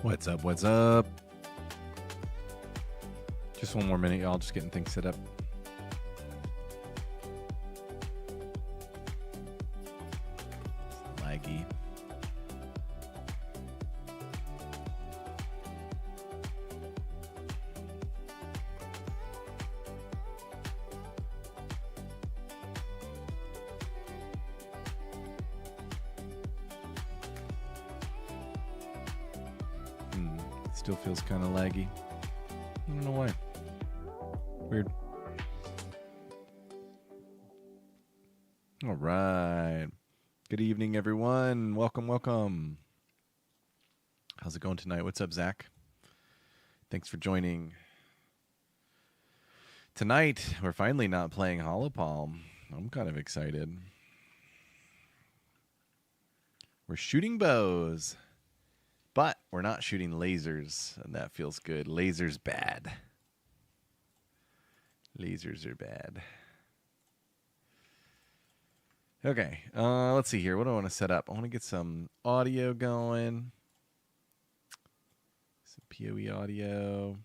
What's up? What's up? Just one more minute, y'all. Just getting things set up. It's laggy. Still feels kind of laggy. I don't know why. Weird. All right. Good evening, everyone. Welcome, welcome. How's it going tonight? What's up, Zach? Thanks for joining. Tonight, we're finally not playing Holopalm. I'm kind of excited. We're shooting bows. But we're not shooting lasers, and that feels good. Lasers bad. Lasers are bad. Okay, let's see here. What do I want to set up? I want to get some audio going. Some PoE audio.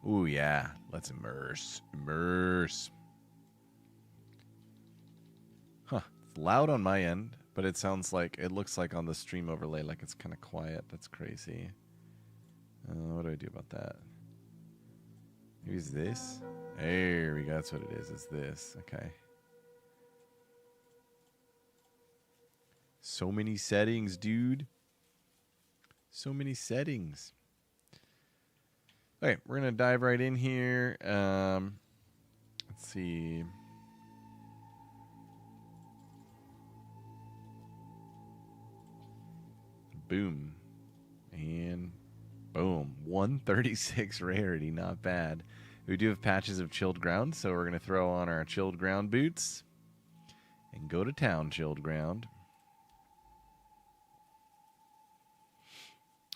Ooh, yeah. Let's immerse. Immerse. Huh. It's loud on my end, but it sounds like, it looks like on the stream overlay, like it's kind of quiet. That's crazy. What do I do about that? Maybe it's this? There we go. That's what it is. It's this. Okay. So many settings, dude. So many settings. Okay, we're going to dive right in here. Let's see. Boom. And boom. 136 rarity. Not bad. We do have patches of chilled ground, so we're going to throw on our chilled ground boots and go to town, chilled ground.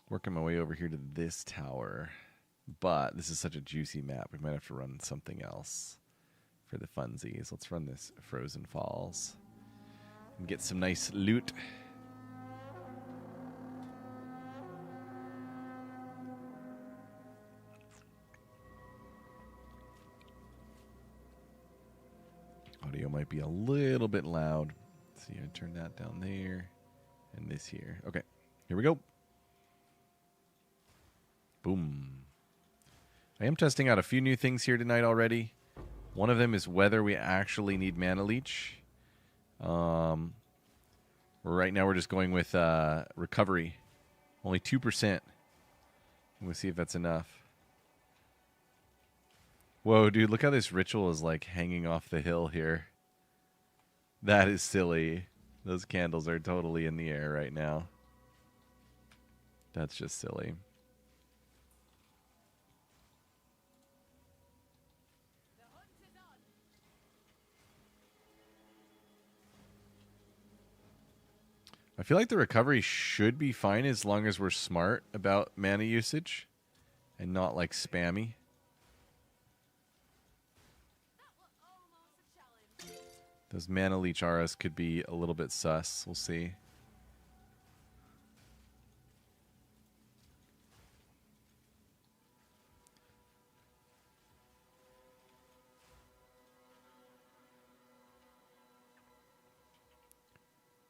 Working my way over here to this tower. But this is such a juicy map. We might have to run something else for the funsies. Let's run this Frozen Falls and get some nice loot. Audio might be a little bit loud. Let's see, I turn that down there and this here. Okay, here we go. Boom. I am testing out a few new things here tonight already. One of them is whether we actually need Mana Leech. Right now we're just going with recovery. Only 2%. We'll see if that's enough. Whoa, dude, look how this ritual is like hanging off the hill here. That is silly. Those candles are totally in the air right now. That's just silly. I feel like the recovery should be fine as long as we're smart about mana usage and not like spammy. Those mana leech auras could be a little bit sus. We'll see.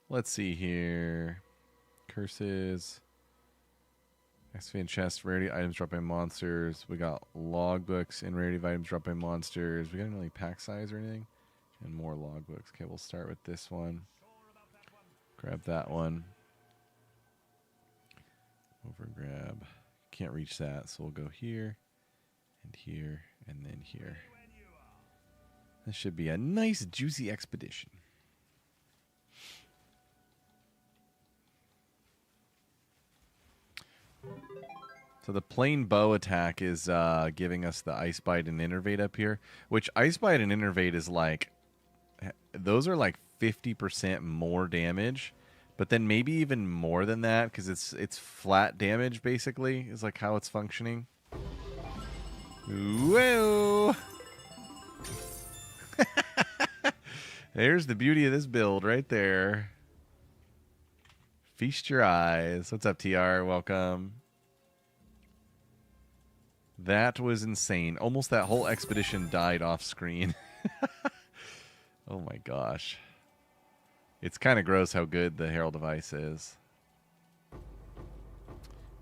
Let's see here. Curses. XP chest, rarity items dropped by monsters. We got logbooks and rarity items dropped by monsters. We got any pack size or anything? And more logbooks. Okay, we'll start with this one. Grab that one. Over grab. Can't reach that, so we'll go here and here and then here. This should be a nice juicy expedition. So the plain bow attack is giving us the Ice Bite and Innervate up here, which Ice Bite and Innervate is like, those are like 50% more damage, but then maybe even more than that because it's flat damage basically is like how it's functioning. Whoa! There's the beauty of this build right there. Feast your eyes. What's up, TR? Welcome. That was insane. Almost that whole expedition died off screen. Oh my gosh. It's kind of gross how good the Herald of Ice is.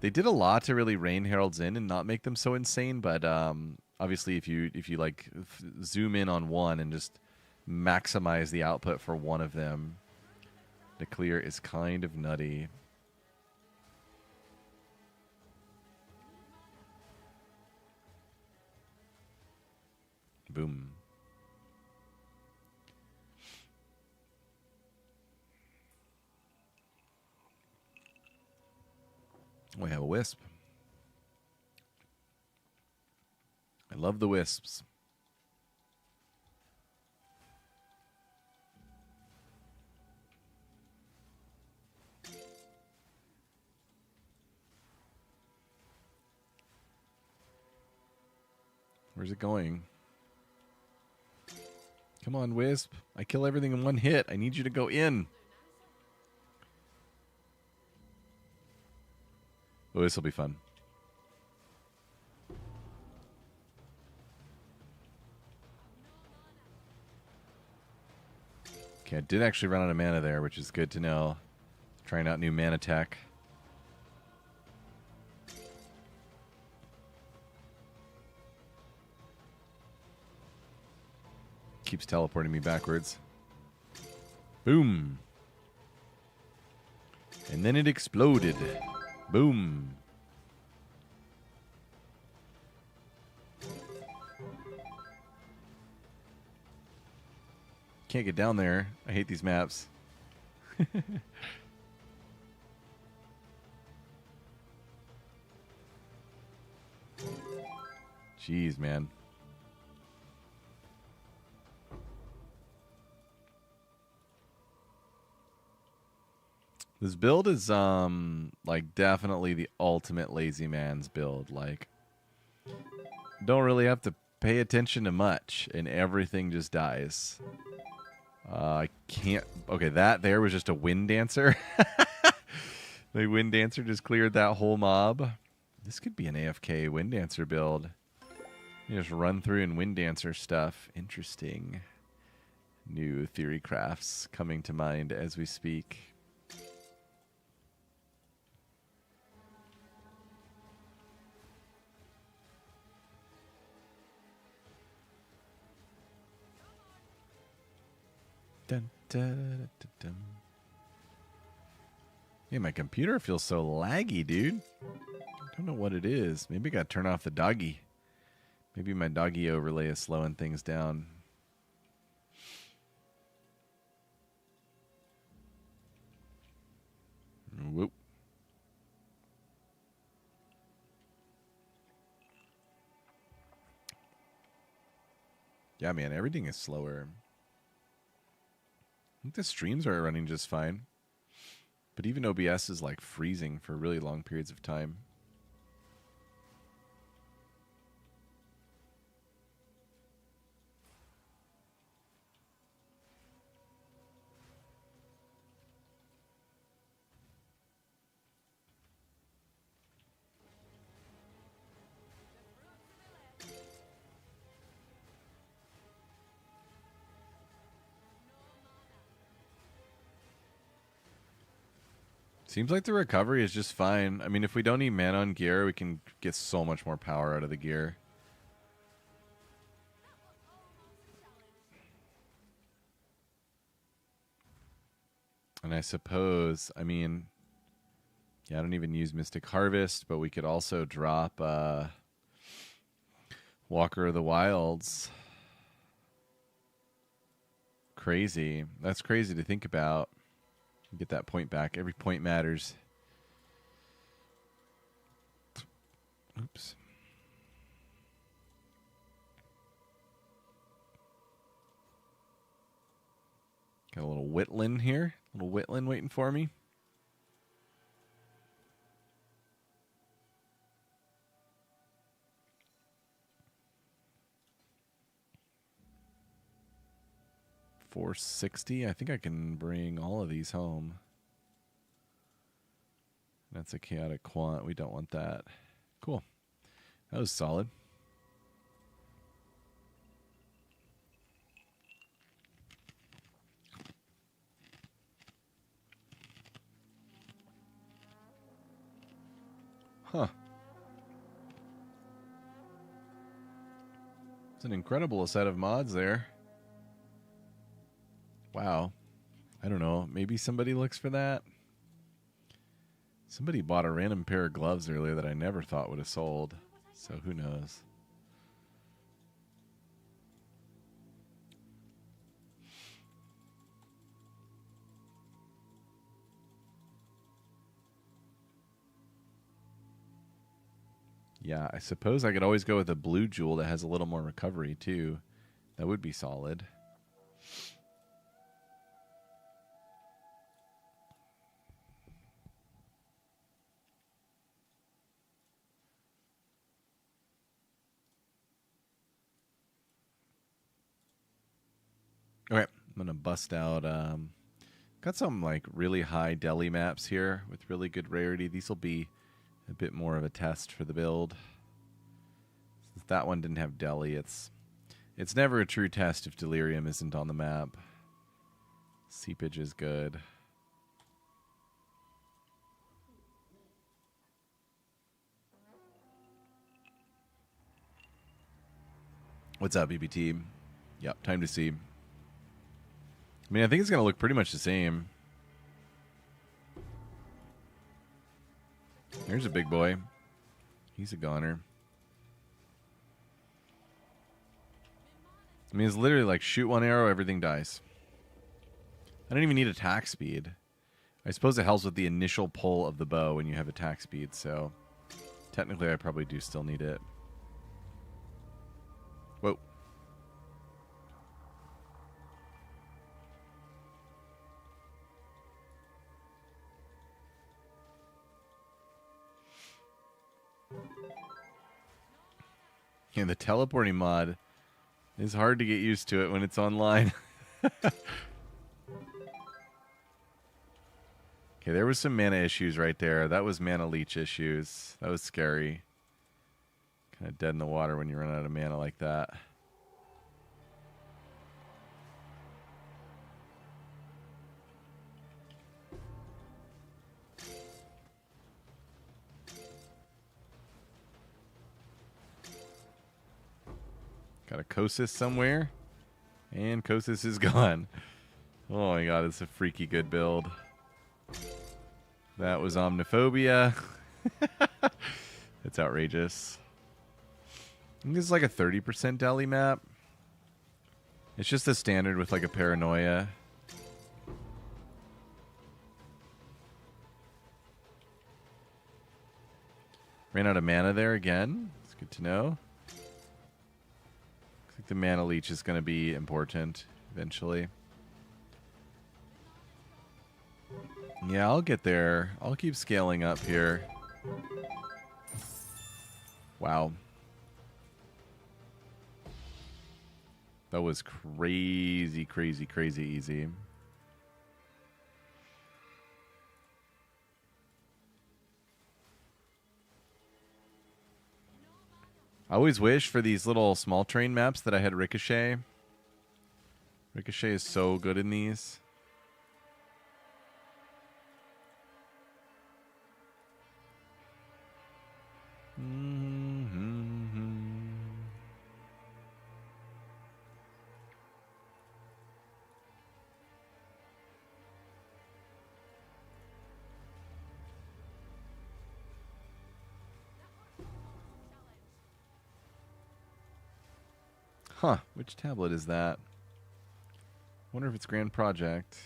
They did a lot to really rein Heralds in and not make them so insane, but obviously if you like zoom in on one and just maximize the output for one of them, the clear is kind of nutty. Boom. We have a wisp. I love the wisps. Where's it going? Come on, Wisp. I kill everything in one hit. I need you to go in. Oh, this will be fun. Okay, I did actually run out of mana there, which is good to know. Trying out new mana tech. Keeps teleporting me backwards. Boom. And then it exploded. Boom. Can't get down there. I hate these maps. Jeez, man. This build is like definitely the ultimate lazy man's build. Like, don't really have to pay attention to much and everything just dies. I can't. Okay, that there was just a Wind Dancer. The Wind Dancer just cleared that whole mob. This could be an AFK Wind Dancer build. You just run through and Wind Dancer stuff. Interesting. New theory crafts coming to mind as we speak. Dun, dun, dun, dun. Hey, my computer feels so laggy, dude. I don't know what it is. Maybe I gotta turn off the doggy. Maybe my doggy overlay is slowing things down. Whoop. Yeah, man, everything is slower. I think the streams are running just fine. But even OBS is like freezing for really long periods of time. Seems like the recovery is just fine. I mean, if we don't need mana on gear, we can get so much more power out of the gear. And I suppose, I mean, yeah, I don't even use Mystic Harvest, but we could also drop Walker of the Wilds. Crazy. That's crazy to think about. Get that point back. Every point matters. Oops. Got a little Whitlin here. A little Whitlin waiting for me. $460. I think I can bring all of these home. That's a chaotic quant. We don't want that. Cool. That was solid. Huh. It's an incredible set of mods there. Wow. I don't know. Maybe somebody looks for that. Somebody bought a random pair of gloves earlier that I never thought would have sold. So who knows? Yeah, I suppose I could always go with a blue jewel that has a little more recovery too. That would be solid. Okay, I'm gonna bust out. Got some like really high deli maps here with really good rarity. These will be a bit more of a test for the build. Since that one didn't have deli, it's never a true test if delirium isn't on the map. Seepage is good. What's up, BBT? Yep, time to see. I mean, I think it's going to look pretty much the same. There's a big boy. He's a goner. I mean, it's literally like shoot one arrow, everything dies. I don't even need attack speed. I suppose it helps with the initial pull of the bow when you have attack speed, so technically I probably do still need it. Whoa. Yeah, the teleporting mod is hard to get used to it when it's online. Okay, there was some mana issues right there. That was mana leech issues. That was scary. Kind of dead in the water when you run out of mana like that. Got a Kossis somewhere. And Kossis is gone. Oh my god, it's a freaky good build. That was Omniphobia. It's outrageous. I think this is like a 30% deli map. It's just the standard with like a paranoia. Ran out of mana there again. It's good to know. Looks like the mana leech is going to be important eventually. Yeah, I'll get there. I'll keep scaling up here. Wow. That was crazy, crazy, crazy easy. I always wish for these little small train maps that I had Ricochet. Ricochet is so good in these. Huh, which tablet is that? Wonder if it's Grand Project.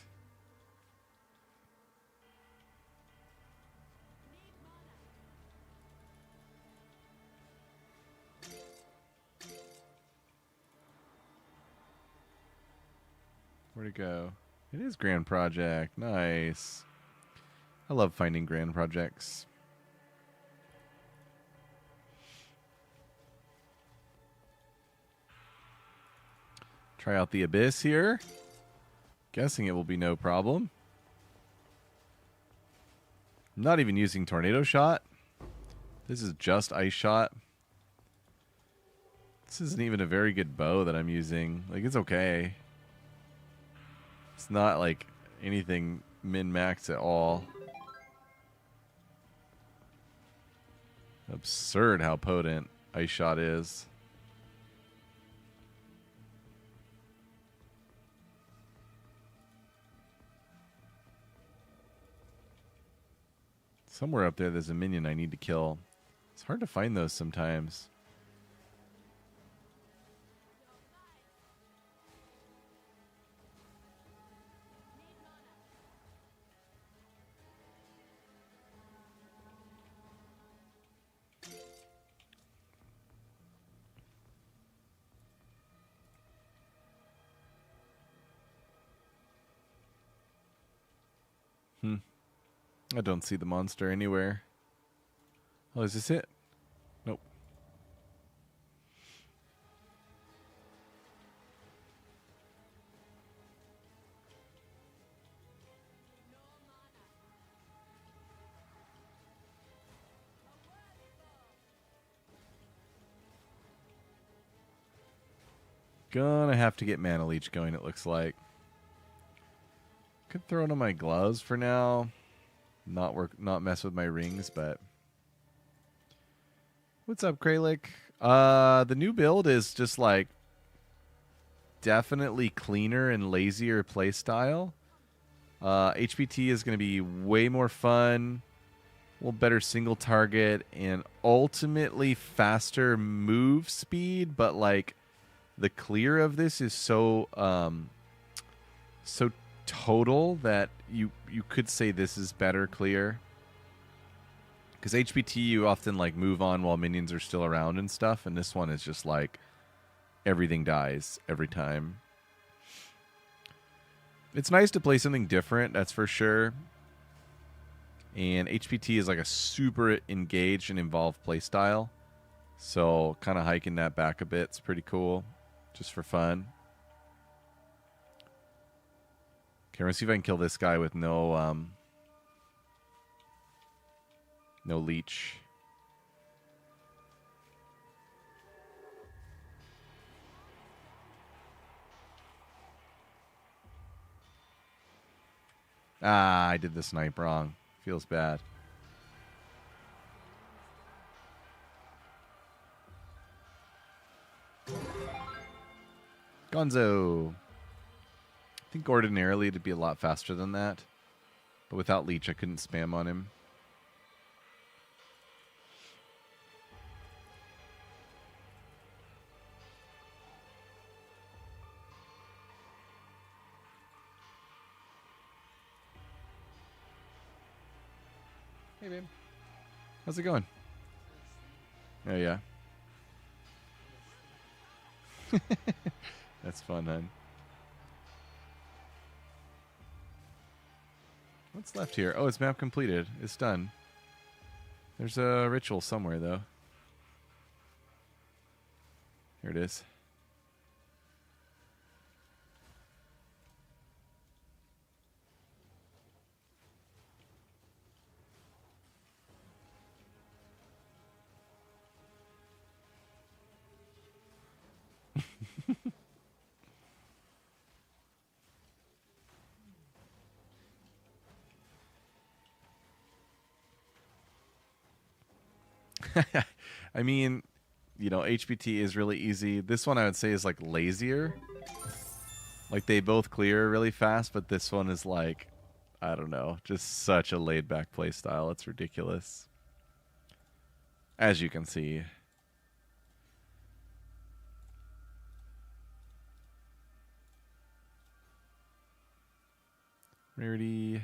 Where'd it go? It is Grand Project. Nice. I love finding Grand Projects. Try out the Abyss here. Guessing it will be no problem. I'm not even using Tornado Shot. This is just Ice Shot. This isn't even a very good bow that I'm using. Like, it's okay. It's not like anything min-max at all. Absurd how potent Ice Shot is. Somewhere up there there's a minion I need to kill. It's hard to find those sometimes. I don't see the monster anywhere. Oh, is this it? Nope. Gonna have to get Mana Leech going, it looks like. Could throw it on my gloves for now. Not mess with my rings, but what's up, Kralik? The new build is just like definitely cleaner and lazier playstyle. HPT is going to be way more fun, a little better single target, and ultimately faster move speed. But like the clear of this is so so total that you could say this is better clear, because HPT you often like move on while minions are still around and stuff, and this one is just like everything dies every time. It's nice to play something different, that's for sure, and HPT is like a super engaged and involved play style, so kind of hiking that back a bit is pretty cool, just for fun. Okay, let's see if I can kill this guy with no leech. Ah, I did the snipe wrong. Feels bad. Gonzo. I think ordinarily it'd be a lot faster than that, but without leech I couldn't spam on him. Hey, babe. How's it going? Oh, yeah. That's fun, hon. What's left here? Oh, it's map completed. It's done. There's a ritual somewhere, though. Here it is. I mean, you know, HBT is really easy. This one I would say is like lazier. Like they both clear really fast, but this one is like, I don't know, just such a laid back play style. It's ridiculous. As you can see. Rarity.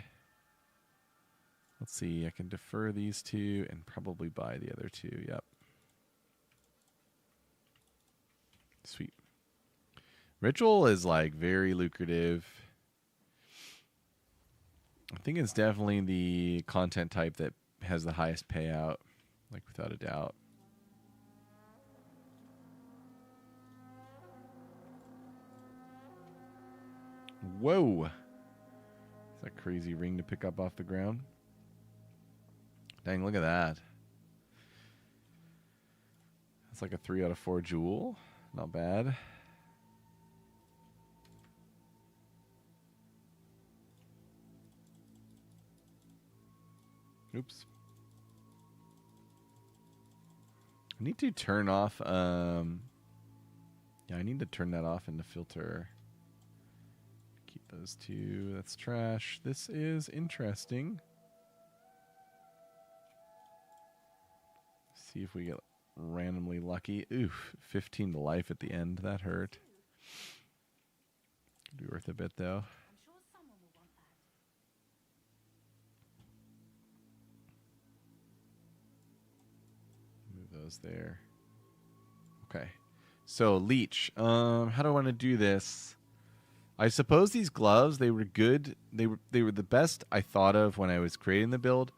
Let's see, I can defer these two and probably buy the other two. Yep. Sweet. Ritual is like very lucrative. I think it's definitely the content type that has the highest payout, like without a doubt. Whoa. Is that crazy ring to pick up off the ground? Dang, look at that. That's like a 3 out of 4 jewel. Not bad. Oops. I need to turn off, yeah, I need to turn that off in the filter. Keep those two. That's trash. This is interesting. See if we get randomly lucky. Oof, 15 to life at the end. That hurt. Could be worth a bit, though. Move those there. Okay. So, leech. How do I want to do this? I suppose these gloves, they were good. They were the best I thought of when I was creating the build.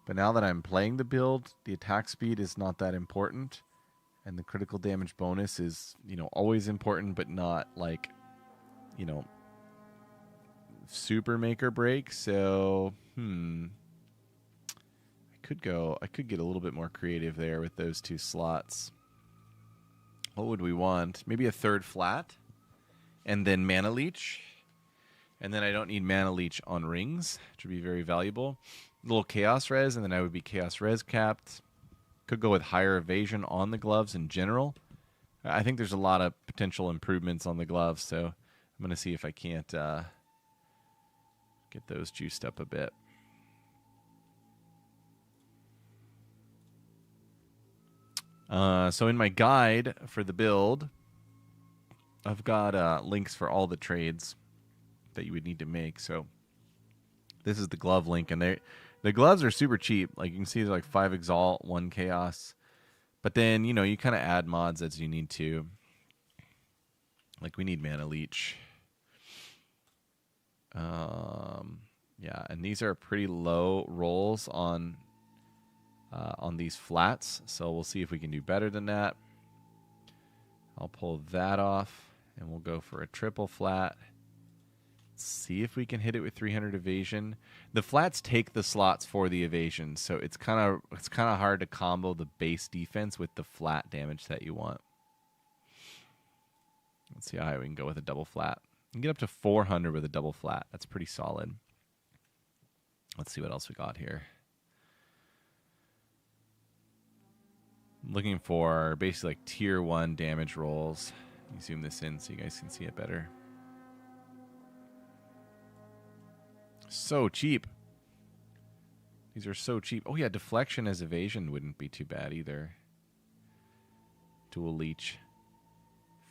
But now that I'm playing the build, the attack speed is not that important. And the critical damage bonus is, you know, always important, but not like, you know, super make or break. So, I could get a little bit more creative there with those two slots. What would we want? Maybe a third flat. And then mana leech. And then I don't need mana leech on rings, which would be very valuable. A little chaos res, and then I would be chaos res capped. Could go with higher evasion on the gloves in general. I think there's a lot of potential improvements on the gloves, so I'm going to see if I can't get those juiced up a bit. So in my guide for the build, I've got links for all the trades that you would need to make. So this is the glove link, and the gloves are super cheap. Like you can see, they're like 5 exalt, 1 chaos. But then, you know, you kind of add mods as you need to. Like we need mana leech. Yeah, and these are pretty low rolls on these flats. So we'll see if we can do better than that. I'll pull that off, and we'll go for a triple flat. See if we can hit it with 300 evasion. The flats take the slots for the evasion, so it's kind of hard to combo the base defense with the flat damage that you want. Let's see how high we can go with a double flat. You can get up to 400 with a double flat. That's pretty solid. Let's see what else we got here. I'm looking for basically like tier 1 damage rolls. Let me zoom this in so you guys can see it better. So cheap. These are so cheap. Oh yeah, deflection as evasion wouldn't be too bad either. Dual leech.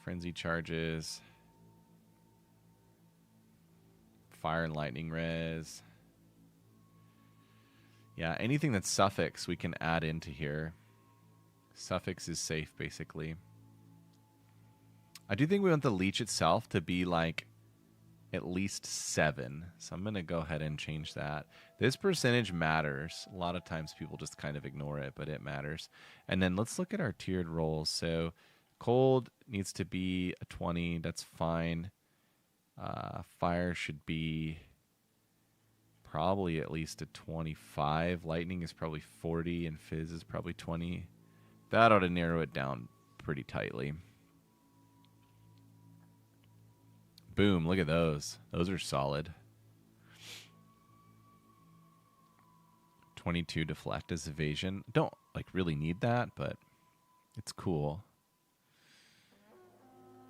Frenzy charges. Fire and lightning res. Yeah, anything that's suffix we can add into here. Suffix is safe, basically. I do think we want the leech itself to be like at least 7. So I'm going to go ahead and change that. This percentage matters. A lot of times people just kind of ignore it, but it matters. And then let's look at our tiered rolls. So cold needs to be a 20. That's fine. Fire should be probably at least a 25. Lightning is probably 40, and fizz is probably 20. That ought to narrow it down pretty tightly. Boom, look at those. Those are solid. 22 deflect as evasion. Don't like really need that, but it's cool.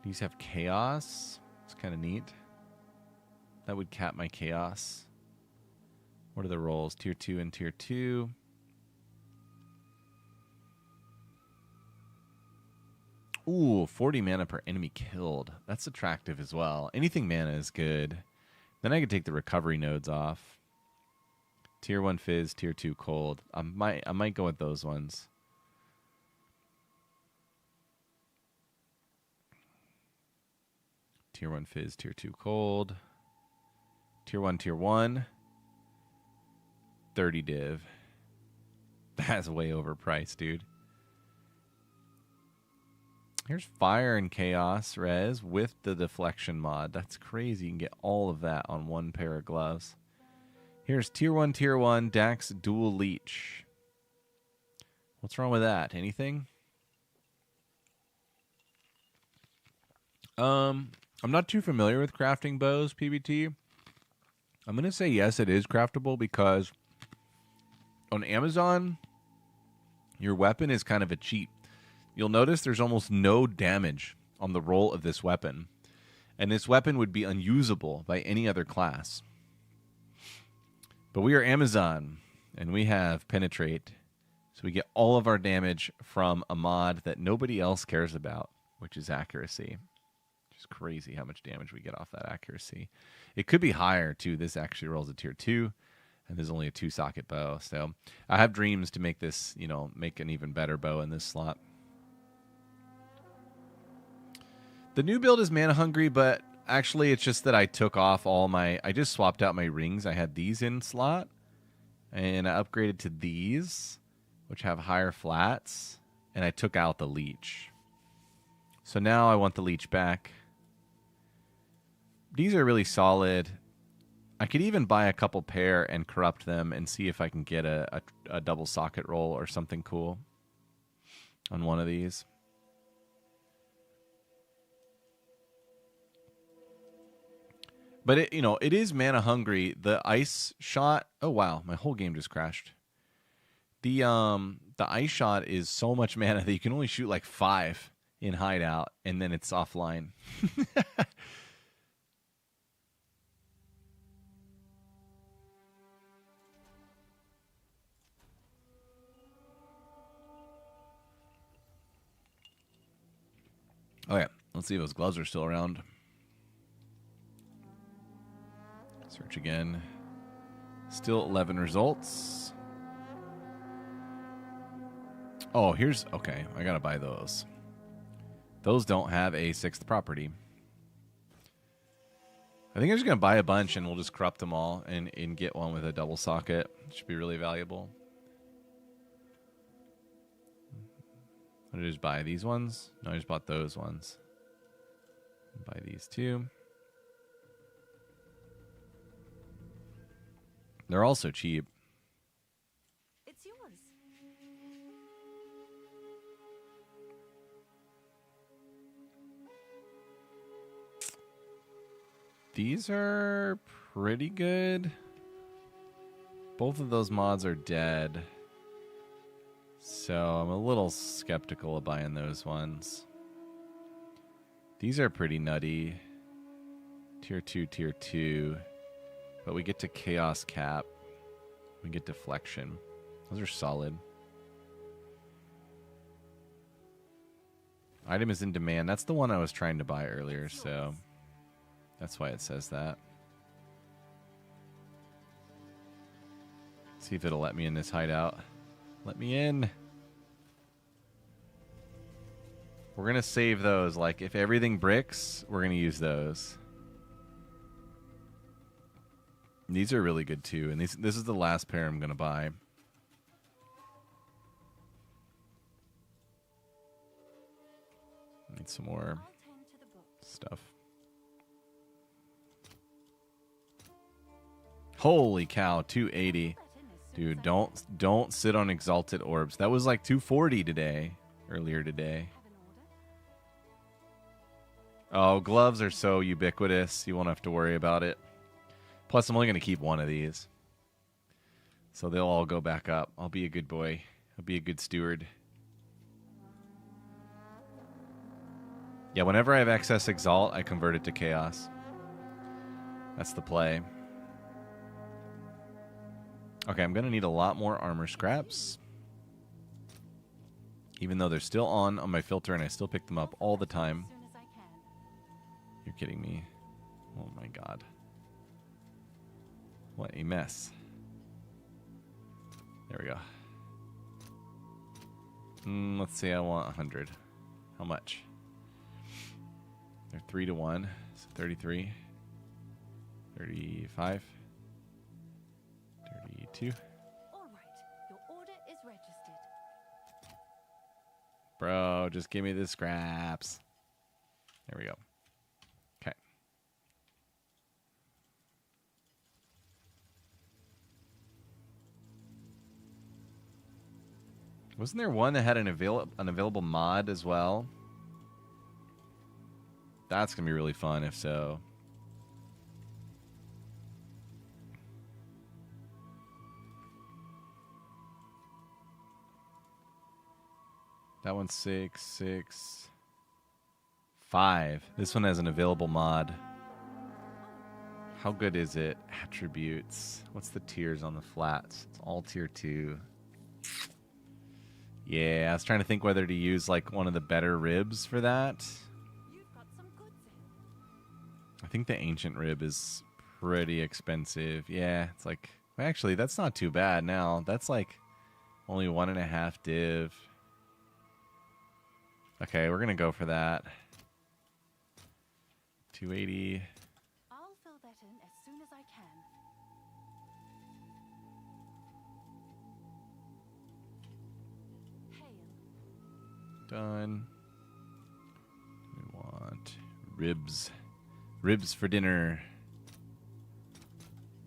These have chaos. It's kind of neat. That would cap my chaos. What are the rolls? Tier 2 and tier 2. Ooh, 40 mana per enemy killed. That's attractive as well. Anything mana is good. Then I could take the recovery nodes off. Tier 1 fizz, tier 2 cold. I might go with those ones. Tier 1 fizz, tier 2 cold. Tier 1. 30 div. That's way overpriced, dude. Here's Fire and Chaos Res with the Deflection mod. That's crazy. You can get all of that on one pair of gloves. Here's Tier 1, Dax Dual Leech. What's wrong with that? Anything? I'm not too familiar with crafting bows, PBT. I'm going to say yes, it is craftable because on Amazon, your weapon is kind of a cheat. You'll notice there's almost no damage on the roll of this weapon. And this weapon would be unusable by any other class. But we are Amazon, and we have Penetrate. So we get all of our damage from a mod that nobody else cares about, which is accuracy. Which is crazy how much damage we get off that accuracy. It could be higher, too. This actually rolls a tier 2, and there's only a 2-socket bow. So I have dreams to make this, make an even better bow in this slot. The new build is mana hungry, but actually it's just that I took off I just swapped out my rings. I had these in slot, and I upgraded to these, which have higher flats, and I took out the leech. So now I want the leech back. These are really solid. I could even buy a couple pair and corrupt them and see if I can get a double socket roll or something cool on one of these. But it is mana hungry. The ice shot. Oh wow, my whole game just crashed. The ice shot is so much mana that you can only shoot like 5 in hideout, and then it's offline. Okay, let's see if those gloves are still around. Search again. Still 11 results. Oh, okay, I gotta buy those. Those don't have a 6th property. I think I'm just gonna buy a bunch and we'll just corrupt them all and get one with a double socket. Should be really valuable. What did I just buy? These ones? No, I just bought those ones. Buy these two. They're also cheap. It's yours. These are pretty good. Both of those mods are dead. So I'm a little skeptical of buying those ones. These are pretty nutty. Tier 2. But we get to Chaos Cap. We get Deflection. Those are solid. Item is in demand. That's the one I was trying to buy earlier, so that's why it says that. See if it'll let me in this hideout. Let me in. We're going to save those. Like, if everything bricks, we're going to use those. These are really good too, and this is the last pair I'm gonna buy. Need some more I'll tend to the books. stuff. Holy cow, 280. Let in as soon Dude, as I don't sit on exalted orbs. That was like 240 earlier today. have an order. Oh, gloves are so ubiquitous. You won't have to worry about it. Plus, I'm only going to keep one of these. So they'll all go back up. I'll be a good boy. I'll be a good steward. Yeah, whenever I have excess exalt, I convert it to chaos. That's the play. Okay, I'm going to need a lot more armor scraps. Even though they're still on my filter and I still pick them up all the time. As soon as I can. You're kidding me. Oh my god. What a mess. There we go. Let's see, I want 100. How much? They're 3 to 1. So 33. 35. 32. All right. Your order is registered. Bro, just give me the scraps. There we go. Okay. Wasn't there one that had an available mod as well? That's going to be really fun if so. That one's 6, 6, 5. This one has an available mod. How good is it? Attributes. What's the tiers on the flats? It's all tier 2. Yeah, I was trying to think whether to use like one of the better ribs for that. You've got some goods in. I think the ancient rib is pretty expensive. Yeah, it's like, well, actually, that's not too bad now. That's like only 1.5 div. Okay, we're gonna go for that. 280. I'll fill that in as soon as I can. Hail. Done. We want ribs. Ribs for dinner.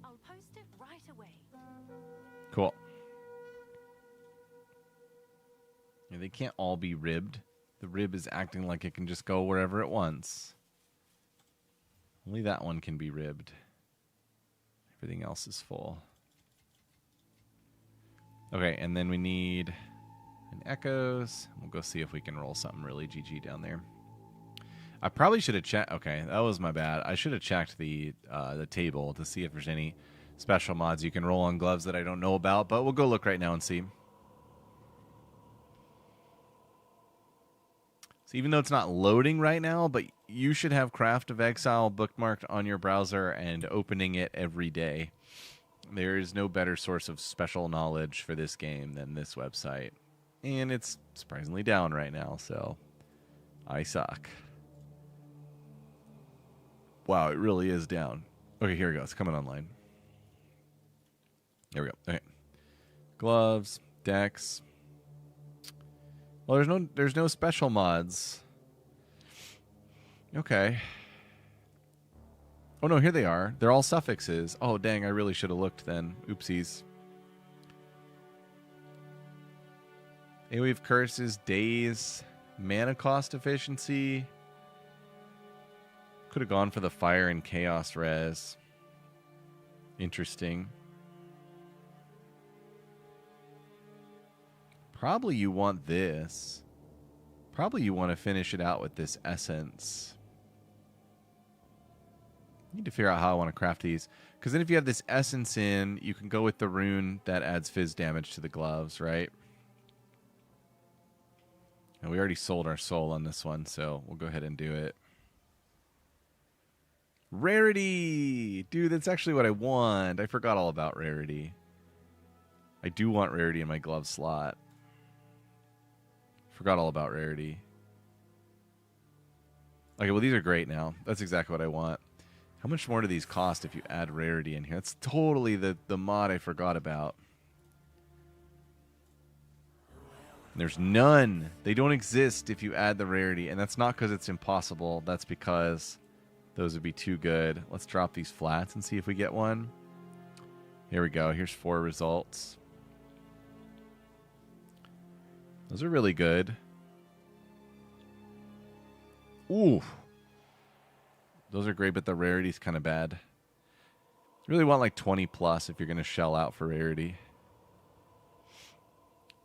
I'll post it right away. Cool. Yeah, they can't all be ribbed. The rib is acting like it can just go wherever it wants. Only that one can be ribbed. Everything else is full. Okay, and then we need an echoes. We'll go see if we can roll something really GG down there. I probably should have checked. Okay, that was my bad. I should have checked the table to see if there's any special mods you can roll on gloves that I don't know about, but we'll go look right now and see. So even though it's not loading right now, but you should have Craft of Exile bookmarked on your browser and opening it every day. There is no better source of special knowledge for this game than this website. And it's surprisingly down right now, so I suck. Wow, it really is down. Okay, here we go. It's coming online. There we go. Okay. Gloves, decks. Well, there's no special mods. Okay. Oh no, here they are. They're all suffixes. Oh dang, I really should have looked then. Oopsies. AoE curses, days, mana cost efficiency. Could have gone for the fire and chaos res. Interesting. Probably you want this. Probably you want to finish it out with this essence. Need to figure out how I want to craft these. Because then if you have this essence in, you can go with the rune that adds fizz damage to the gloves, right? And we already sold our soul on this one, so we'll go ahead and do it. Rarity! Dude, that's actually what I want. I forgot all about rarity. I do want rarity in my glove slot. Forgot all about rarity. Okay, well, these are great now. That's exactly what I want. How much more do these cost if you add rarity in here? That's totally the mod I forgot about. There's none. They don't exist if you add the rarity. And that's not because it's impossible. That's because those would be too good. Let's drop these flats and see if we get one. Here we go. Here's 4 results. Those are really good. Ooh. Those are great, but the rarity's kind of bad. You really want like 20 plus if you're going to shell out for rarity.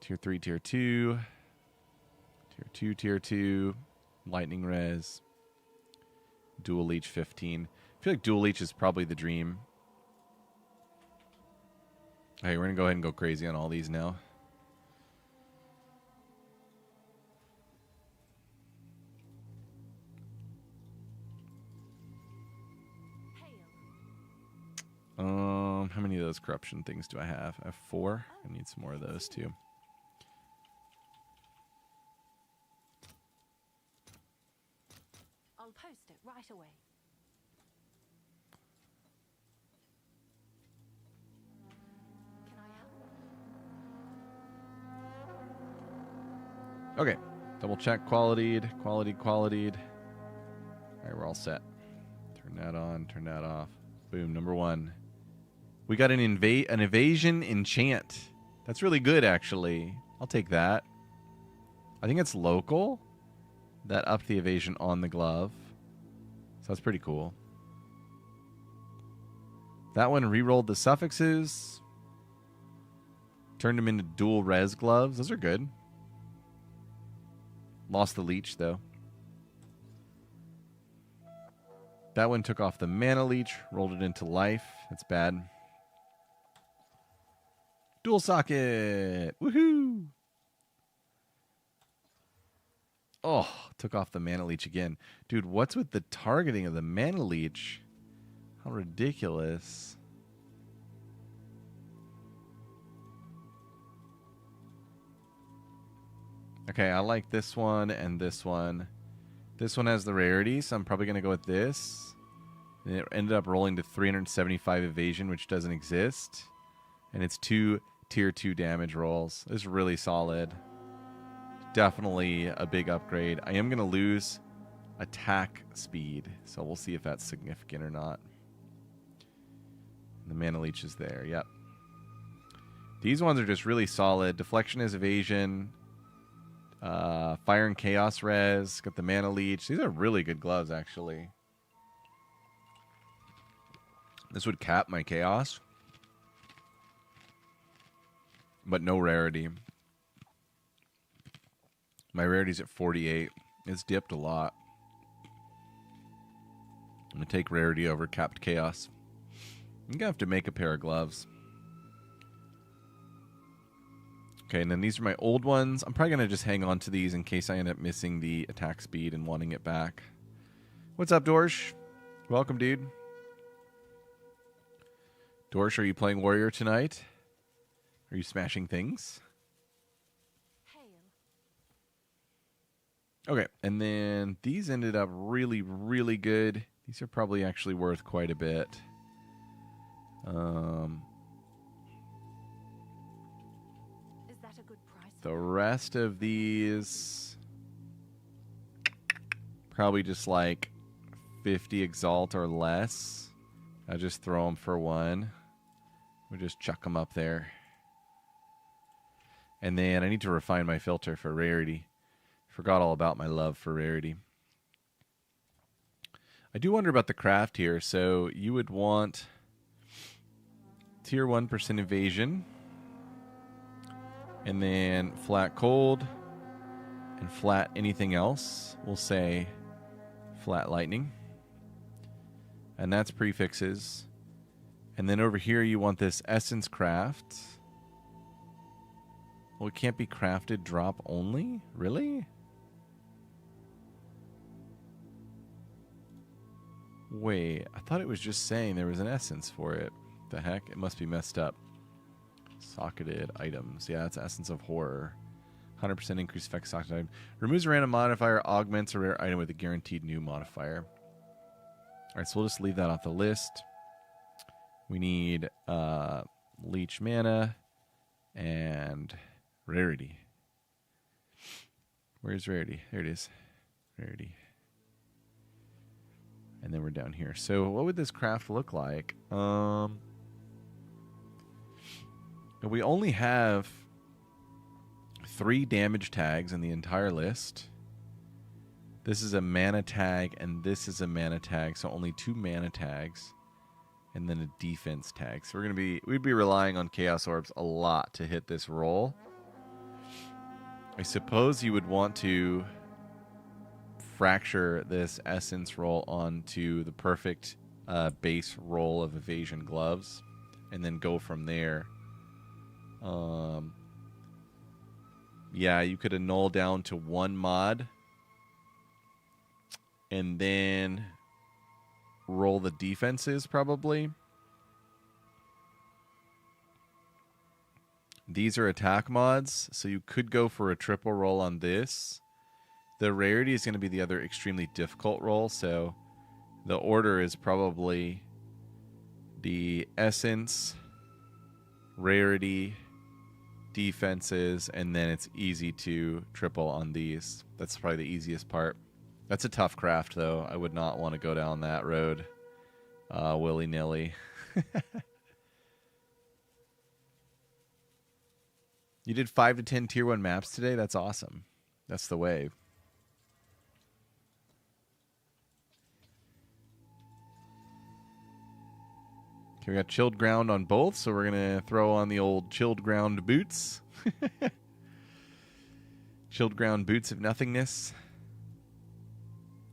Tier 3, Tier 2. Tier 2, Tier 2. Lightning res. Dual leech 15. I feel like dual leech is probably the dream. Okay, we're going to go ahead and go crazy on all these now. How many of those corruption things do I have? I have 4. I need some more of those too. I'll post it right away. Can I help? Okay. Double check qualityed. Qualityed. All right, we're all set. Turn that on. Turn that off. Boom. Number 1. We got an evasion enchant. That's really good, actually. I'll take that. I think it's local. That upped the evasion on the glove. So that's pretty cool. That one re-rolled the suffixes. Turned them into dual res gloves. Those are good. Lost the leech, though. That one took off the mana leech. Rolled it into life. That's bad. Dual socket. Woohoo! Oh, took off the mana leech again. Dude, what's with the targeting of the mana leech? How ridiculous. Okay, I like this one and this one. This one has the rarity, so I'm probably going to go with this. And it ended up rolling to 375 evasion, which doesn't exist. And it's 2 tier 2 damage rolls. This is really solid. Definitely a big upgrade. I am going to lose attack speed, so we'll see if that's significant or not. The mana leech is there, yep. These ones are just really solid. Deflection is evasion. Fire and chaos res. Got the mana leech. These are really good gloves, actually. This would cap my chaos. But no rarity. My rarity's at 48. It's dipped a lot. I'm going to take rarity over capped chaos. I'm going to have to make a pair of gloves. Okay, and then these are my old ones. I'm probably going to just hang on to these in case I end up missing the attack speed and wanting it back. What's up, Dorsch? Welcome, dude. Dorsch, are you playing Warrior tonight? Are you smashing things? Okay, and then these ended up really, really good. These are probably actually worth quite a bit. Is that a good price? The rest of these, probably just like 50 exalt or less. I'll just throw them for 1. We'll just chuck them up there. And then I need to refine my filter for rarity. Forgot all about my love for rarity. I do wonder about the craft here. So you would want tier 1% evasion. And then flat cold. And flat anything else. We'll say flat lightning. And that's prefixes. And then over here you want this essence craft. Well, it can't be crafted drop only? Really? Wait, I thought it was just saying there was an essence for it. The heck? It must be messed up. Socketed items. Yeah, it's Essence of Horror. 100% increased effect socket item. Removes a random modifier, augments a rare item with a guaranteed new modifier. right, so we'll just leave that off the list. We need leech mana and rarity. Where's rarity? There it is. Rarity. And then we're down here. So what would this craft look like? We only have 3 damage tags in the entire list. This is a mana tag, and this is a mana tag, so only 2 mana tags, and then a defense tag. So we'd be relying on Chaos Orbs a lot to hit this roll. I suppose you would want to fracture this essence roll onto the perfect base roll of evasion gloves, and then go from there. Yeah, you could annul down to 1 mod, and then roll the defenses probably. These are attack mods, so you could go for a triple roll on this. The rarity is going to be the other extremely difficult roll, so the order is probably the essence, rarity, defenses, and then it's easy to triple on these. That's probably the easiest part. That's a tough craft, though. I would not want to go down that road willy-nilly. You did 5 to 10 tier 1 maps today? That's awesome. That's the way. Okay, we got chilled ground on both, so we're going to throw on the old chilled ground boots. Chilled ground boots of nothingness.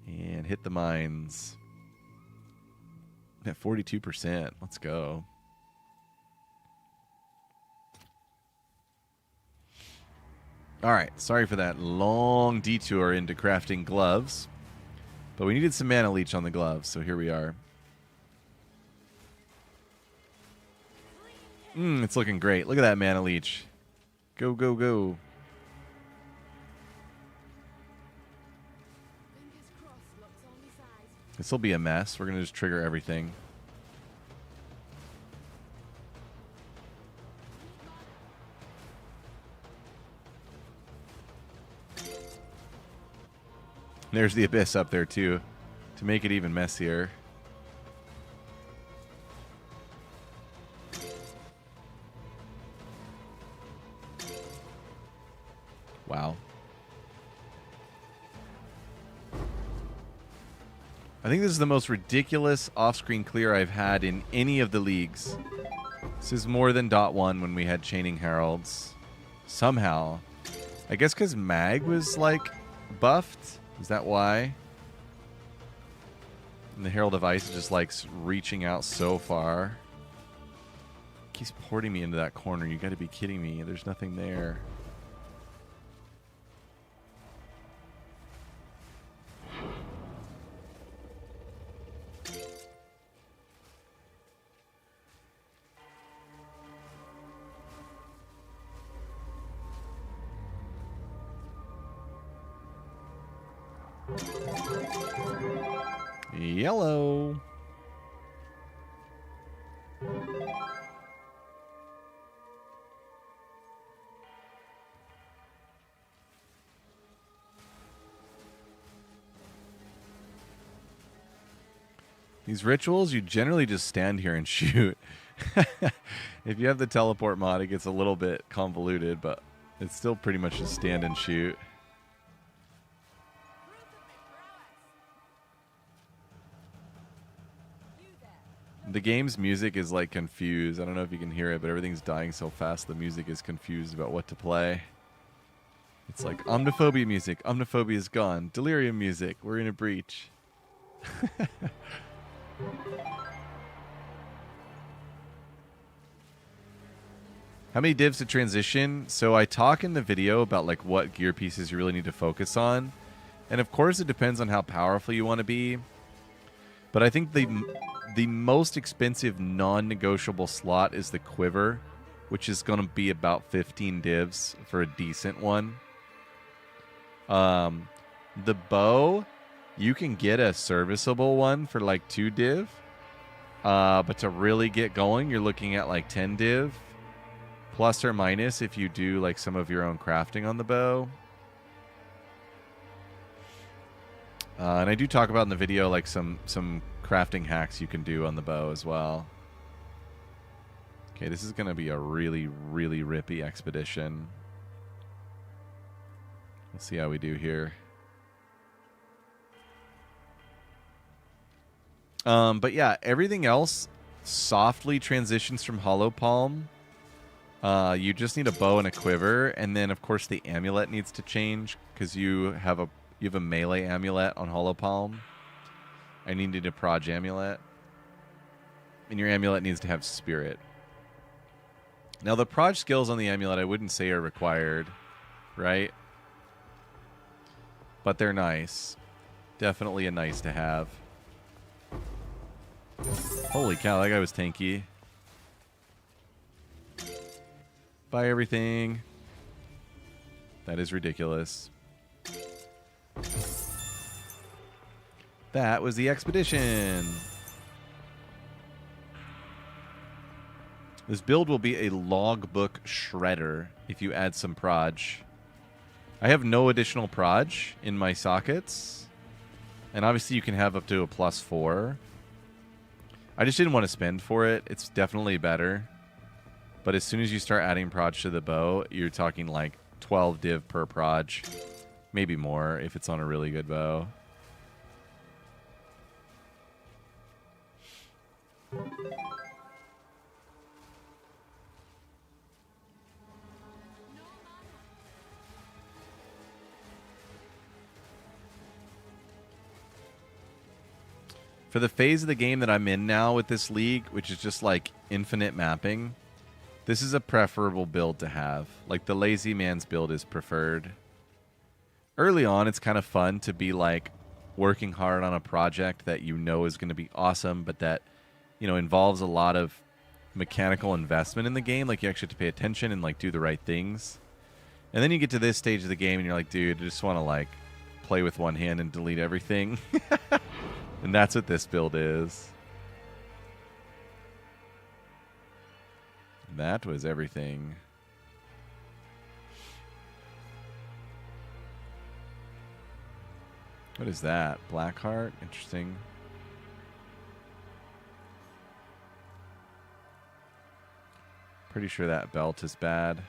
And hit the mines. At 42%. Let's go. All right, sorry for that long detour into crafting gloves. But we needed some mana leech on the gloves, so here we are. It's looking great. Look at that mana leech. Go, go, go. This will be a mess. We're going to just trigger everything. There's the abyss up there, too, to make it even messier. Wow. I think this is the most ridiculous off-screen clear I've had in any of the leagues. This is more than .1 when we had Chaining Heralds. Somehow. I guess because Mag was, like, buffed? Is that why? And the Herald of Ice is just, like, reaching out so far. Keeps porting me into that corner. You gotta be kidding me. There's nothing there. Yellow. These rituals, you generally just stand here and shoot. If you have the teleport mod, it gets a little bit convoluted, but it's still pretty much just stand and shoot. The game's music is like confused. I don't know if you can hear it, but everything's dying so fast the music is confused about what to play. It's like Omniphobia music. Omniphobia is gone. Delirium music. We're in a breach. How many divs to transition? So I talk in the video about like what gear pieces you really need to focus on. And of course it depends on how powerful you want to be. But I think the most expensive non-negotiable slot is the quiver, which is going to be about 15 divs for a decent one. The bow, you can get a serviceable one for like 2 div. But to really get going, you're looking at like 10 div. Plus or minus if you do like some of your own crafting on the bow. And I do talk about in the video like some crafting hacks you can do on the bow as well. Okay, this is going to be a really, really rippy expedition. Let's see how we do here. But yeah, everything else softly transitions from Hollow Palm. You just need a bow and a quiver, and then of course the amulet needs to change because you have a melee amulet on Hollow Palm. I need a proj amulet, and your amulet needs to have spirit. Now the proj skills on the amulet I wouldn't say are required, right? But they're nice. Definitely a nice to have. Holy cow, that guy was tanky. Buy everything. That is ridiculous. That was the expedition. This build will be a logbook shredder if you add some proj. I have no additional proj in my sockets. And obviously you can have up to a +4. I just didn't want to spend for it. It's definitely better. But as soon as you start adding proj to the bow, you're talking like 12 div per proj. Maybe more if it's on a really good bow. For the phase of the game that I'm in now with this league, which is just like infinite mapping, this is a preferable build to have. Like the lazy man's build is preferred. Early on, it's kind of fun to be like working hard on a project that you know is going to be awesome, but that, you know, involves a lot of mechanical investment in the game. Like you actually have to pay attention and like do the right things. And then you get to this stage of the game and you're like, dude, I just want to like play with one hand and delete everything. And that's what this build is. That was everything. What is that? Blackheart? Interesting. Pretty sure that belt is bad.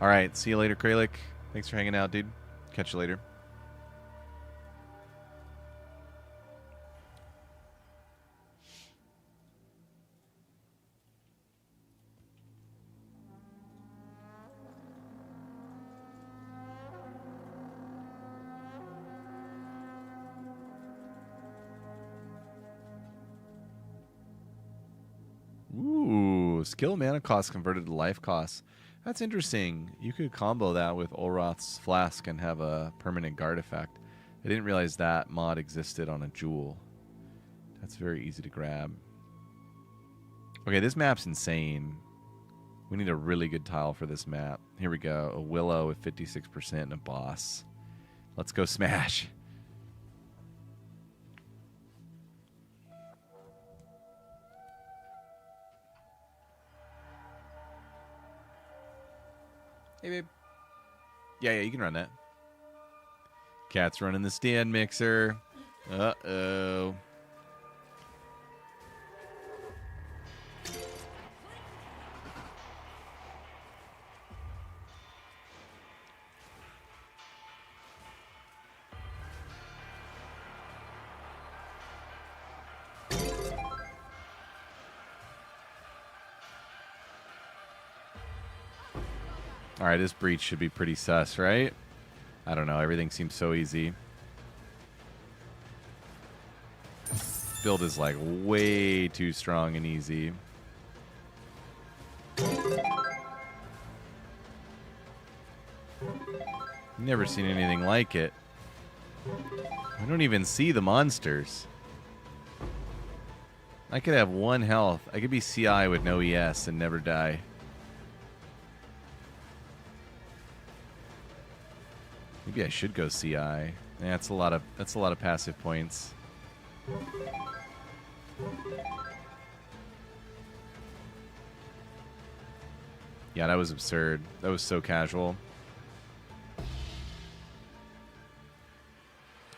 All right. See you later, Kralik. Thanks for hanging out, dude. Catch you later. Ooh, skill mana cost converted to life cost. That's interesting. You could combo that with Olroth's Flask and have a permanent guard effect. I didn't realize that mod existed on a jewel. That's very easy to grab. Okay, this map's insane. We need a really good tile for this map. Here we go. A willow with 56% and a boss. Let's go smash. Hey, babe. Yeah, you can run that. Cat's running the stand mixer. Uh-oh. All right, this breach should be pretty sus, right? I don't know. Everything seems so easy. Build is like way too strong and easy. Never seen anything like it. I don't even see the monsters. I could have 1 health. I could be CI with no ES and never die. Maybe I should go CI. Yeah, that's a lot of passive points. Yeah, that was absurd. That was so casual.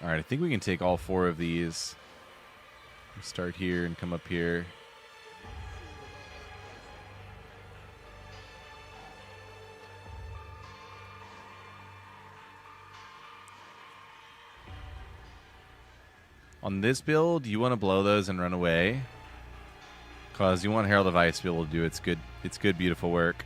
All right, I think we can take all 4 of these. Start here and come up here. On this build, you want to blow those and run away. Because you want Herald of Ice to be able to do its good, beautiful work.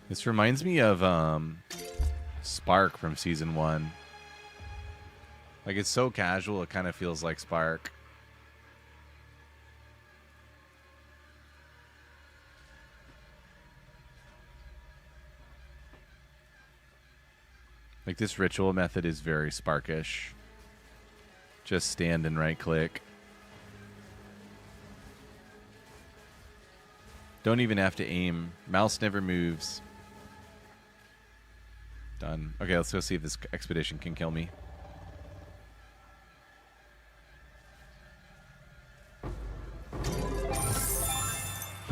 This reminds me of Spark from Season 1. Like, it's so casual, it kind of feels like Spark. Like, this ritual method is very Sparkish. Just stand and right-click. Don't even have to aim. Mouse never moves. Done. Okay, let's go see if this expedition can kill me.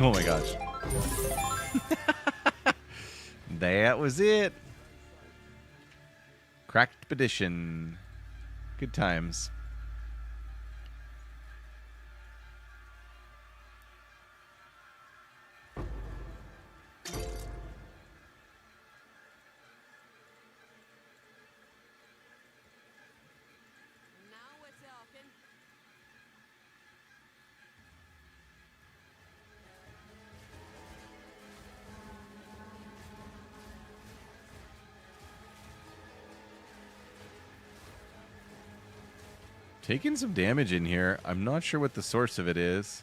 Oh my gosh. That was it. Cracked expedition. Good times. Taking some damage in here. I'm not sure what the source of it is.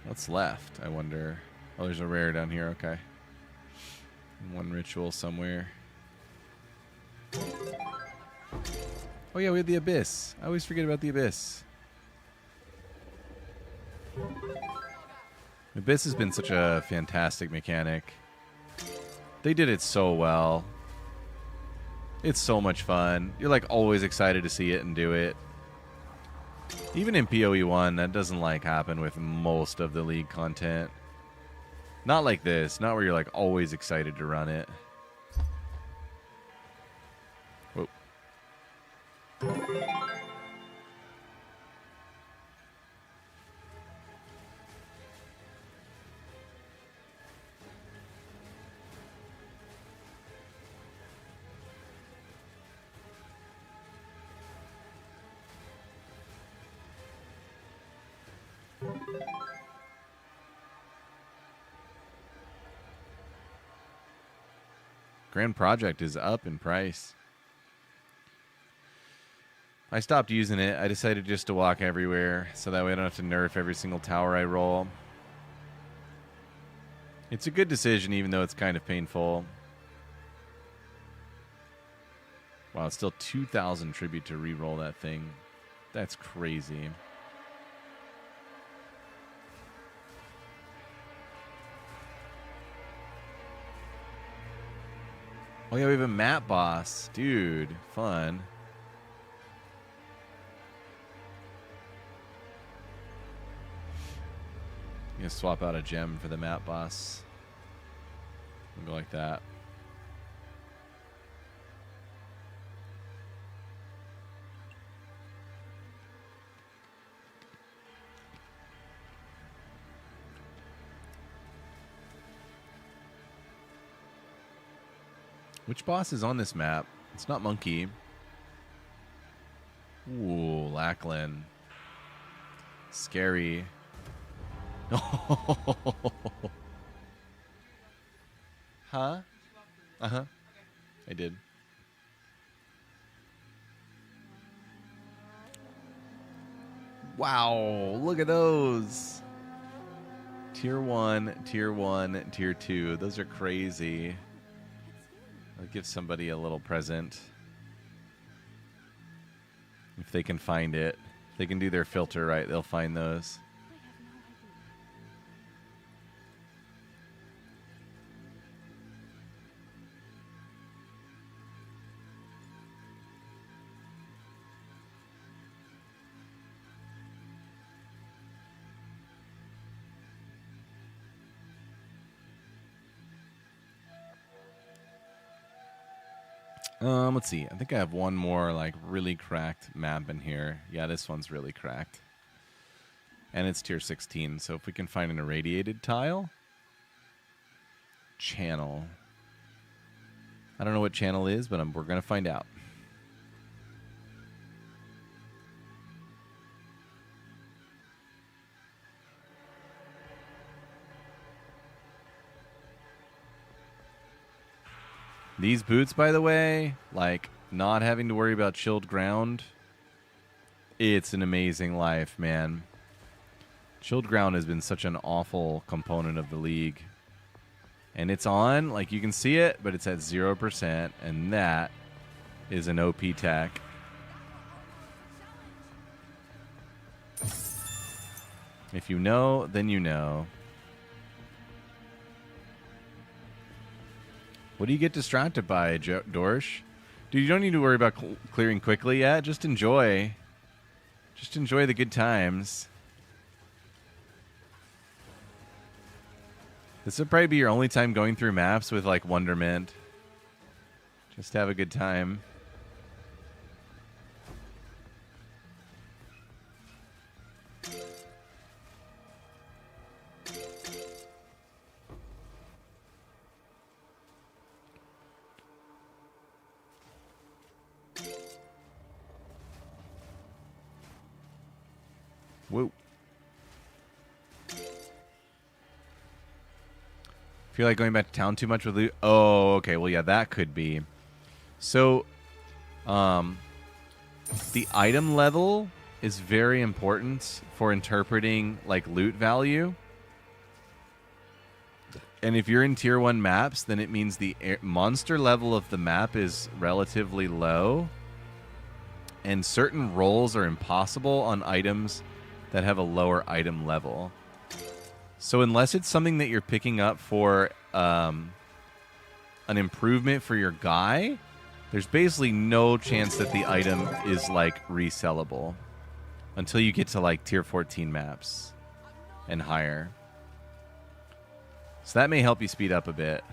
What's left, I wonder? Oh, there's a rare down here. Okay. One ritual somewhere. Oh, yeah, we had the Abyss. I always forget about the Abyss. Abyss has been such a fantastic mechanic. They did it so well. It's so much fun. You're like always excited to see it and do it. Even in PoE 1, that doesn't like happen with most of the League content. Not like this. Not where you're like always excited to run it. Whoa. Grand Project is up in price. I stopped using it. I decided just to walk everywhere, so that way I don't have to nerf every single tower I roll. It's a good decision, even though it's kind of painful. Wow, it's still 2,000 tribute to re-roll that thing. That's crazy. Oh yeah, we have a map boss. Dude, fun. I'm gonna swap out a gem for the map boss. We'll go like that. Which boss is on this map? It's not Monkey. Ooh, Lachlan. Scary. Huh? Uh-huh. I did. Wow, look at those. Tier 1, Tier 1, Tier 2. Those are crazy. I'll give somebody a little present. If they can find it. If they can do their filter right, they'll find those. I have no idea. Let's see. I think I have one more like really cracked map in here. Yeah, this one's really cracked. And it's tier 16. So if we can find an irradiated tile. Channel. I don't know what channel is, but we're going to find out. These boots, by the way, like not having to worry about chilled ground, it's an amazing life, man. Chilled ground has been such an awful component of the league. And it's on, like you can see it, but it's at 0%, and that is an OP tech. If you know, then you know. What do you get distracted by, Dorsch? Dude, you don't need to worry about clearing quickly yet. Just enjoy. Just enjoy the good times. This would probably be your only time going through maps with, like, Wonderment. Just have a good time. Whoa. Feel like going back to town too much with loot? Oh, okay. Well, yeah, that could be. So, the item level is very important for interpreting, like, loot value. And if you're in tier 1 maps, then it means the monster level of the map is relatively low. And certain rolls are impossible on items that have a lower item level. So unless it's something that you're picking up for an improvement for your guy, there's basically no chance that the item is, like, resellable until you get to, like, tier 14 maps and higher. So that may help you speed up a bit.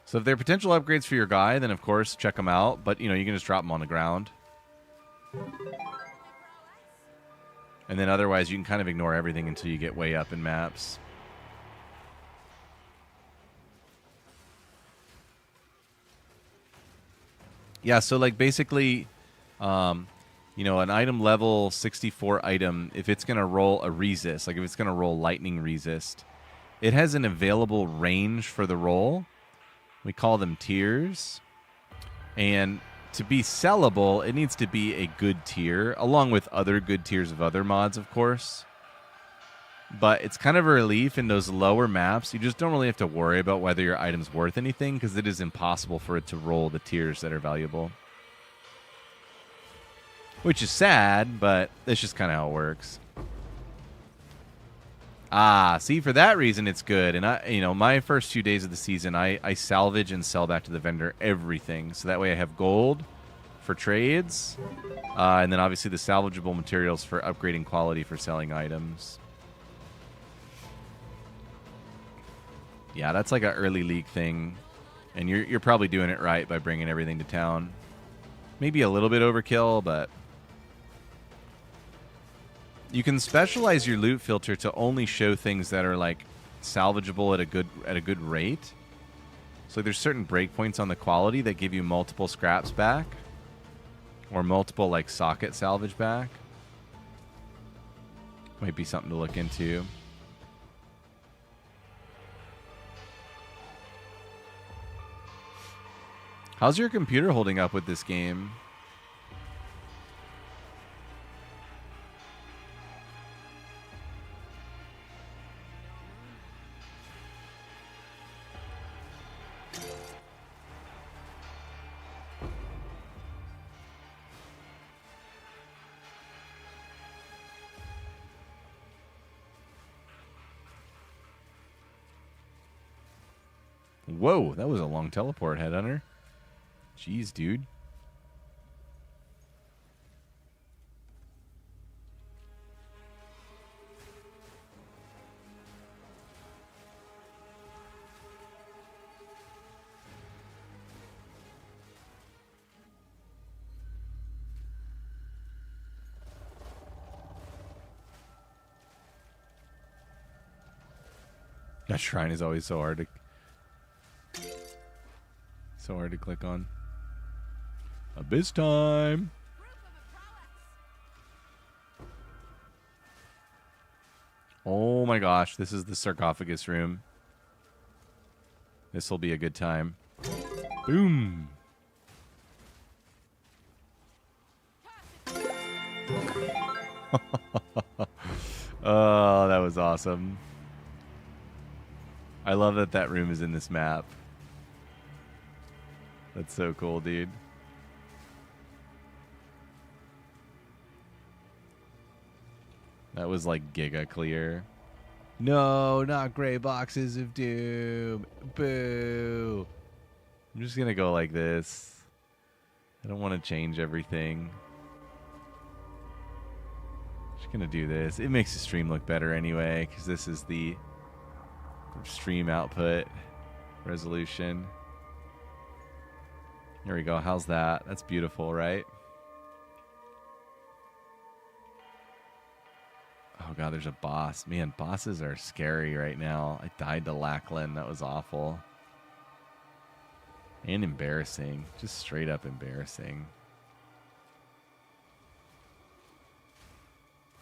So if there are potential upgrades for your guy, then of course check them out. But, you know, you can just drop them on the ground. And then otherwise you can kind of ignore everything until you get way up in maps. Yeah, so like basically, you know, an item level 64 item, if it's going to roll a resist, like if it's going to roll lightning resist, it has an available range for the roll. We call them tiers. And to be sellable, it needs to be a good tier, along with other good tiers of other mods, of course. But it's kind of a relief in those lower maps. You just don't really have to worry about whether your item's worth anything, because it is impossible for it to roll the tiers that are valuable. Which is sad, but that's just kind of how it works. Ah, see, for that reason, it's good. And you know, my first few days of the season, I salvage and sell back to the vendor everything. So that way I have gold for trades. And then obviously the salvageable materials for upgrading quality for selling items. Yeah, that's like an early league thing. And you're probably doing it right by bringing everything to town. Maybe a little bit overkill, but... You can specialize your loot filter to only show things that are like salvageable at a good rate. So there's certain breakpoints on the quality that give you multiple scraps back, or multiple like socket salvage back. Might be something to look into. How's your computer holding up with this game? Whoa, that was a long teleport, Headhunter. Jeez, dude. That shrine is always so hard to click on. Abyss time. Oh my gosh, this is the sarcophagus room. This will be a good time. Boom. Oh, that was awesome. I love that that room is in this map. That's so cool, dude. That was like giga clear. No, not gray boxes of doom. Boo. I'm just going to go like this. I don't want to change everything. Just going to do this. It makes the stream look better anyway, because this is the stream output resolution. There we go. How's that? That's beautiful, right? Oh god, there's a boss. Man, bosses are scary right now. I died to Lachlan. That was awful. And embarrassing. Just straight up embarrassing.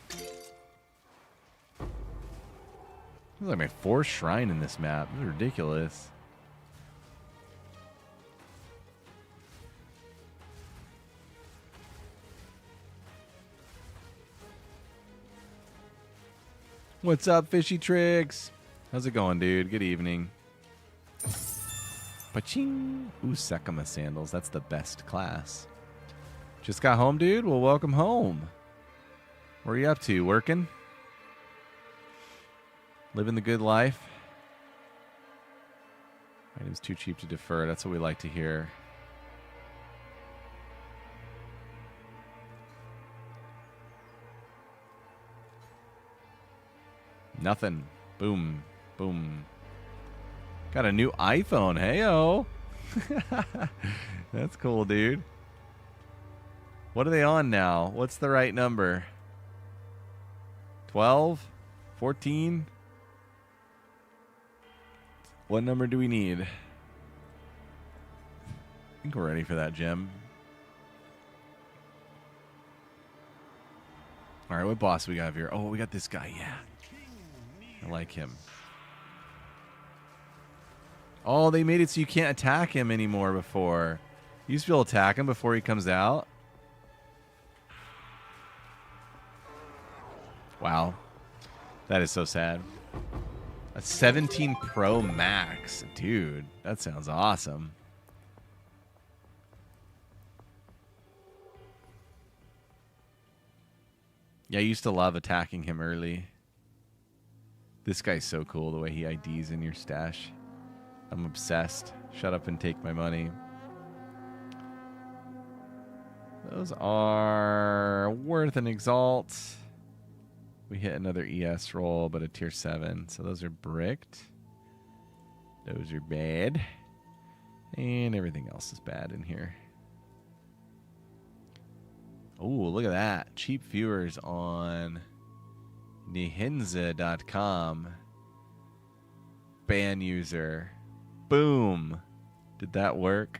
This is like my fourth shrine in this map. This is ridiculous. What's up, Fishy Tricks? How's it going, dude? Good evening. Paching. Ooh, Sekima sandals. That's the best class. Just got home, dude? Well, welcome home. Where are you up to? Working? Living the good life? Items too cheap to defer. That's what we like to hear. Nothing. Boom. Boom. Got a new iPhone. Hey-o. That's cool, dude. What are they on now? What's the right number? 12? 14? What number do we need? I think we're ready for that gem. All right, what boss we got here? Oh, we got this guy. Yeah. I like him. Oh, they made it so you can't attack him anymore before. You used to be able to attack him before he comes out. Wow. That is so sad. A 17 Pro Max. Dude, that sounds awesome. Yeah, I used to love attacking him early. This guy's so cool, the way he IDs in your stash. I'm obsessed. Shut up and take my money. Those are worth an exalt. We hit another ES roll, but a tier 7. So those are bricked. Those are bad. And everything else is bad in here. Oh, look at that. Cheap viewers on Nihinza.com. Ban user. Boom. Did that work?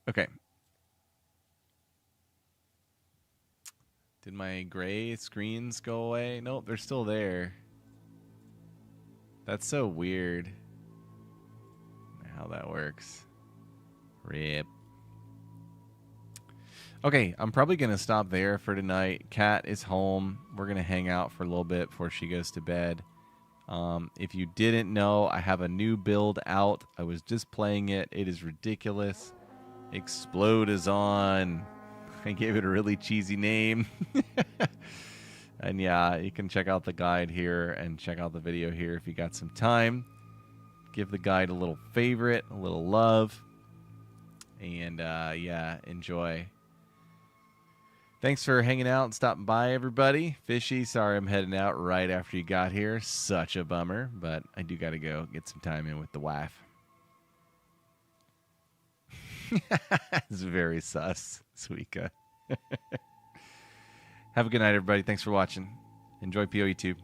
Okay. Did my gray screens go away? Nope, they're still there. That's so weird. How that works. Rip. Okay, I'm probably going to stop there for tonight. Kat is home. We're going to hang out for a little bit before she goes to bed. If you didn't know, I have a new build out. I was just playing it. It is ridiculous. Explode-a-Zon. I gave it a really cheesy name. And yeah, you can check out the guide here and check out the video here if you got some time. Give the guide a little favorite, a little love. And yeah, enjoy. Thanks for hanging out and stopping by, everybody. Fishy, sorry I'm heading out right after you got here. Such a bummer, but I do got to go get some time in with the wife. It's very sus, Suika. Have a good night, everybody. Thanks for watching. Enjoy PoE2.